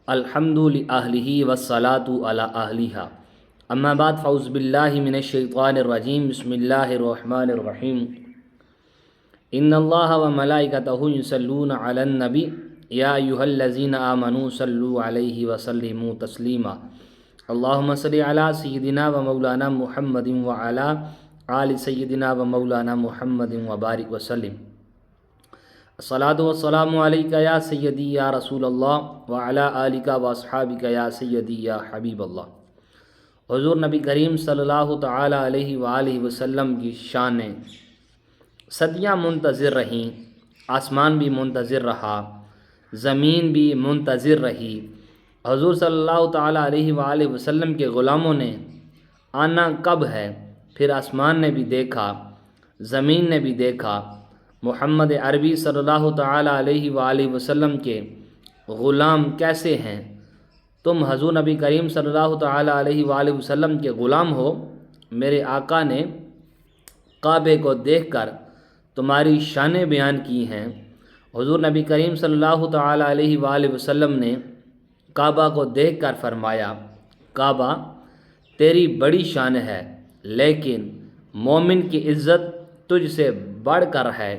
الحمد لأہلہ والصلاة علی اہلہا اما بعد فاعوذ باللہ من الشیطان الرجیم بسم اللہ الرحمن الرحیم ان اللہ وملائکتہ یصلون علی النبی یا ایہا الذین آمنوا صلوا علیہ وسلموا تسلیما اللہم صل علی سیدنا و مولانا محمد وعلی آل سیدنا و مولانا محمد وبارک وسلم الصلاۃ والسلام علیکہ یا سیدی یا رسول اللہ وعلی آلکہ واصحابکہ یا سیدی یا حبیب اللہ۔ حضور نبی کریم صلی اللہ تعالی علیہ وآلہ وسلم کی شانیں صدیاں منتظر رہیں، آسمان بھی منتظر رہا، زمین بھی منتظر رہی۔ حضور صلی اللہ تعالی علیہ وآلہ وسلم کے غلاموں نے آنا کب ہے، پھر آسمان نے بھی دیکھا، زمین نے بھی دیکھا۔ محمد عربی صلی اللہ تعالی علیہ وآلہ وسلم کے غلام کیسے ہیں؟ تم حضور نبی کریم صلی اللہ تعالی علیہ وآلہ وسلم کے غلام ہو۔ میرے آقا نے کعبے کو دیکھ کر تمہاری شانیں بیان کی ہیں۔ حضور نبی کریم صلی اللہ تعالی علیہ وآلہ وسلم نے کعبہ کو دیکھ کر فرمایا، کعبہ تیری بڑی شان ہے، لیکن مومن کی عزت تجھ سے بڑھ کر ہے۔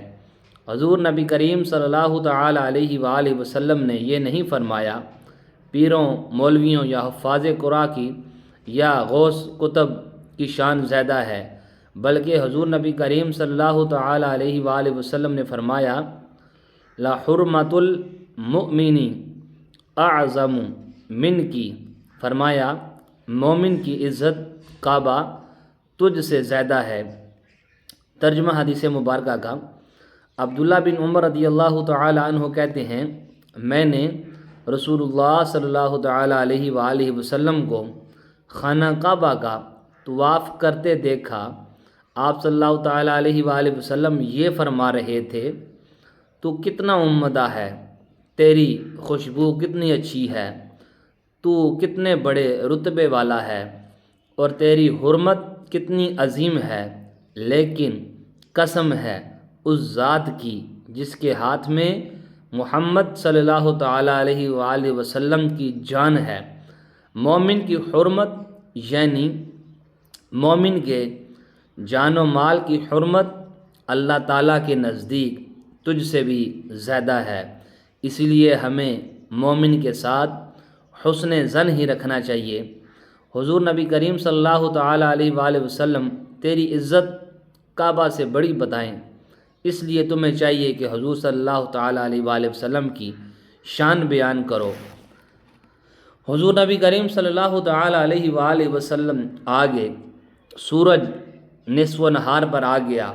حضور نبی کریم صلی اللہ تعالی علیہ وآلہ وسلم نے یہ نہیں فرمایا پیروں، مولویوں یا حفاظ قرآن کی یا غوث کتب کی شان زیادہ ہے، بلکہ حضور نبی کریم صلی اللہ تعالی علیہ وآلہ وسلم نے فرمایا لا حرمت المؤمن اعظم من کی، فرمایا مومن کی عزت کعبہ تجھ سے زیادہ ہے۔ ترجمہ حدیث مبارکہ کا۔ عبداللہ بن عمر رضی اللہ تعالی عنہ کہتے ہیں، میں نے رسول اللہ صلی اللہ تعالی علیہ وآلہ وسلم کو خانہ کعبہ کا طواف کرتے دیکھا۔ آپ صلی اللہ تعالی علیہ وآلہ وسلم یہ فرما رہے تھے، تو کتنا عمدہ ہے، تیری خوشبو کتنی اچھی ہے، تو کتنے بڑے رتبے والا ہے، اور تیری حرمت کتنی عظیم ہے، لیکن قسم ہے اس ذات کی جس کے ہاتھ میں محمد صلی اللہ تعالی علیہ وآلہ وسلم کی جان ہے، مومن کی حرمت یعنی مومن کے جان و مال کی حرمت اللہ تعالیٰ کے نزدیک تجھ سے بھی زیادہ ہے، اس لیے ہمیں مومن کے ساتھ حسن ظن ہی رکھنا چاہیے۔ حضور نبی کریم صلی اللہ تعالی علیہ وآلہ وسلم تیری عزت کعبہ سے بڑی بتائیں، اس لیے تمہیں چاہیے کہ حضور صلی اللہ تعالی علیہ وآلہ وسلم کی شان بیان کرو۔ حضور نبی کریم صلی اللہ تعالی علیہ وآلہ وسلم آگے، سورج نصف و نہار پر آ گیا،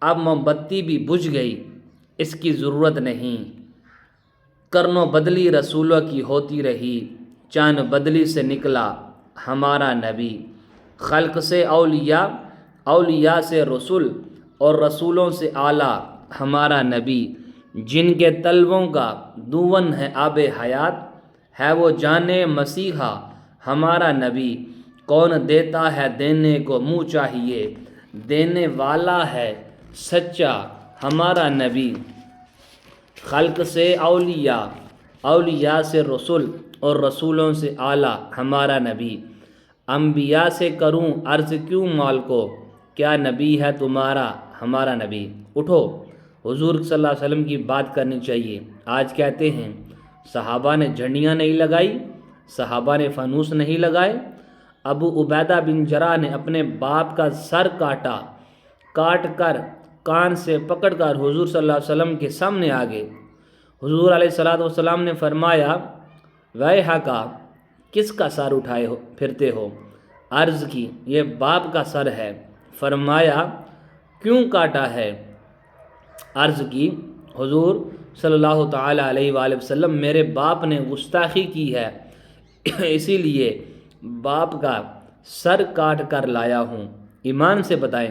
اب موم بتی بھی بجھ گئی، اس کی ضرورت نہیں، کرن و بدلی رسولوں کی ہوتی رہی، چاند بدلی سے نکلا ہمارا نبی، خلق سے اولیاء، اولیاء سے رسول، اور رسولوں سے اعلیٰ ہمارا نبی، جن کے طلبوں کا دون ہے آب حیات، ہے وہ جان مسیحا ہمارا نبی، کون دیتا ہے دینے کو منہ چاہیے، دینے والا ہے سچا ہمارا نبی، خلق سے اولیاء، اولیاء سے رسول، اور رسولوں سے اعلیٰ ہمارا نبی، انبیاء سے کروں عرض کیوں مال کو، کیا نبی ہے تمہارا ہمارا نبی۔ اٹھو، حضور صلی اللہ علیہ وسلم کی بات کرنی چاہیے۔ آج کہتے ہیں صحابہ نے جھنڈیاں نہیں لگائی، صحابہ نے فانوس نہیں لگائے۔ ابو عبیدہ بن جراح نے اپنے باپ کا سر کاٹا، کاٹ کر کان سے پکڑ کر حضور صلی اللہ علیہ وسلم کے سامنے آ گئے۔ حضور علیہ السلام نے فرمایا ویحکا، کس کا سر اٹھائے پھرتے ہو؟ عرض کی یہ باپ کا سر ہے۔ فرمایا کیوں کاٹا ہے؟ عرض کی حضور صلی اللہ تعالی علیہ وآلہ وسلم میرے باپ نے گستاخی کی ہے، اسی لیے باپ کا سر کاٹ کر لایا ہوں۔ ایمان سے بتائیں،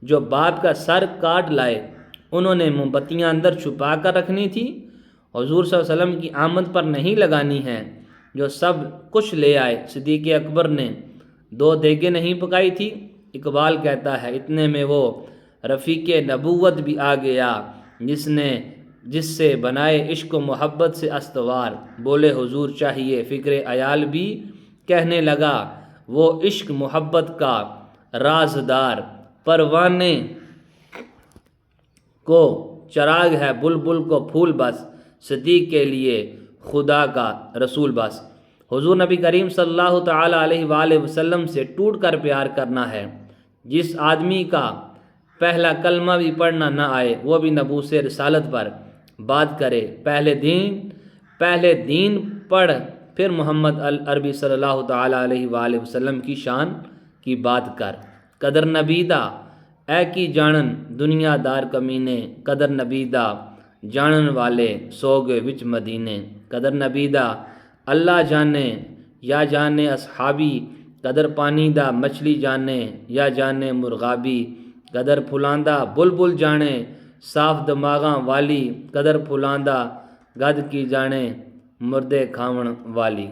جو باپ کا سر کاٹ لائے انہوں نے موم بتیاں اندر چھپا کر رکھنی تھی، حضور صلی اللہ علیہ وسلم کی آمد پر نہیں لگانی ہیں۔ جو سب کچھ لے آئے، صدیق اکبر نے 2 دیگیں نہیں پکائی تھی۔ اقبال کہتا ہے اتنے میں وہ رفیق نبوت بھی آ گیا، جس نے جس سے بنائے عشق و محبت سے استوار، بولے حضور چاہیے فکر عیال بھی، کہنے لگا وہ عشق محبت کا رازدار، پروانے کو چراغ ہے بلبل کو پھول بس، صدیق کے لیے خدا کا رسول بس۔ حضور نبی کریم صلی اللہ تعالی علیہ وآلہ وسلم سے ٹوٹ کر پیار کرنا ہے۔ جس آدمی کا پہلا کلمہ بھی پڑھنا نہ آئے وہ بھی نبوت رسالت پر بات کرے، پہلے دین پڑھ پھر محمد العربی صلی اللہ تعالی علیہ وآلہ وسلم کی شان کی بات کر۔ قدر نبیدہ اے کی جانن دنیا دار کمینے، قدر نبیدہ جانن والے سوگے وچ مدینے، قدر نبیدہ اللہ جانے یا جانے اصحابی، قدر پانیدہ مچھلی جانے یا جانے مرغابی، قدر پھلاندہ بلبل جانے صاف دماغاں والی، قدر پھلاندہ گد کی جانے مردے کھاون والی۔